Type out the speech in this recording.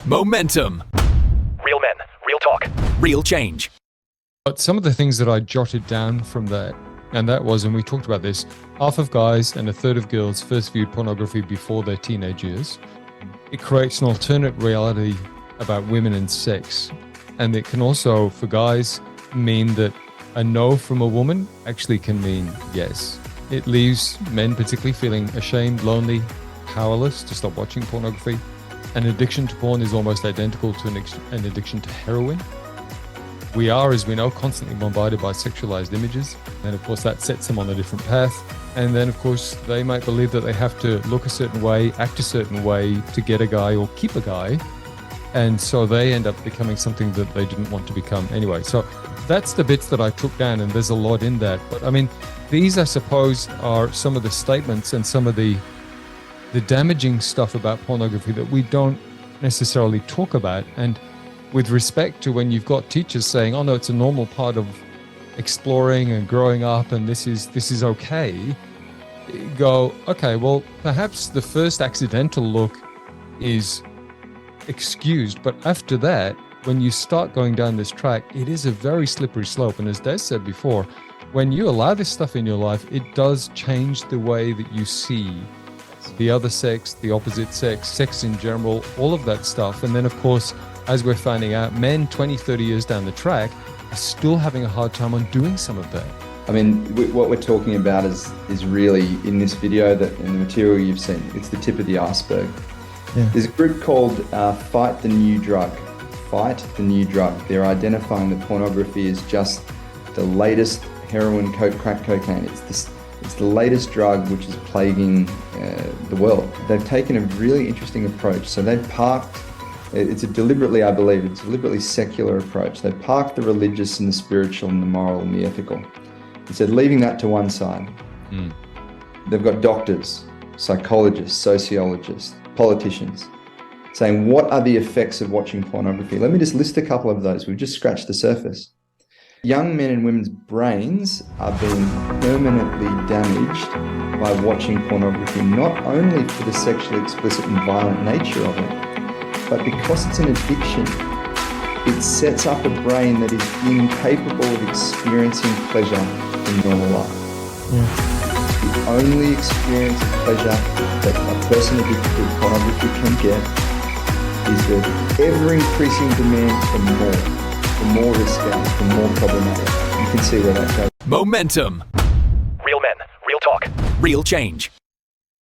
Momentum. Real men, real talk, real change. But some of the things that I jotted down from that, and that was, and we talked about this, half of guys and a third of girls first viewed pornography before their teenage years. It creates an alternate reality about women and sex. And it can also, for guys, mean that a no from a woman actually can mean yes. It leaves men particularly feeling ashamed, lonely, powerless to stop watching pornography. An addiction to porn is almost identical to an addiction to heroin. We are, as we know, constantly bombarded by sexualized images. And of course, that sets them on a different path. And then, of course, they might believe that they have to look a certain way, act a certain way to get a guy or keep a guy. And so they end up becoming something that they didn't want to become anyway. So that's the bits that I took down, and there's a lot in that. But I mean, these, I suppose, are some of the statements and some of the damaging stuff about pornography that we don't necessarily talk about. And with respect to when you've got teachers saying, oh no, it's a normal part of exploring and growing up and this is okay, you go, okay, well, perhaps the first accidental look is excused, but after that, when you start going down this track, it is a very slippery slope. And as Des said before, when you allow this stuff in your life, it does change the way that you see the other sex, the opposite sex, sex in general, all of that stuff. And then, of course, as we're finding out, men 20, 30 years down the track are still having a hard time on doing some of that. I mean, what we're talking about is really, in this video, that in the material you've seen, it's the tip of the iceberg. Yeah. There's a group called Fight the New Drug. Fight the New Drug. They're identifying that pornography is just the latest heroin, coke, crack cocaine. It's the latest drug which is plaguing the world. They've taken a really interesting approach. So they've parked, it's a deliberately secular approach. They've parked the religious and the spiritual and the moral and the ethical. Instead, leaving that to one side. They've got doctors, psychologists, sociologists, politicians, saying, what are the effects of watching pornography? Let me just list a couple of those. We've just scratched the surface. Young men and women's brains are being permanently damaged by watching pornography, not only for the sexually explicit and violent nature of it, but because it's an addiction. It sets up a brain that is incapable of experiencing pleasure in normal life. Yeah. The only experience of pleasure that a person addicted to pornography can get is the ever-increasing demand for more risky, for more problematic. You can see where that goes. Momentum. Real men, real talk, real change.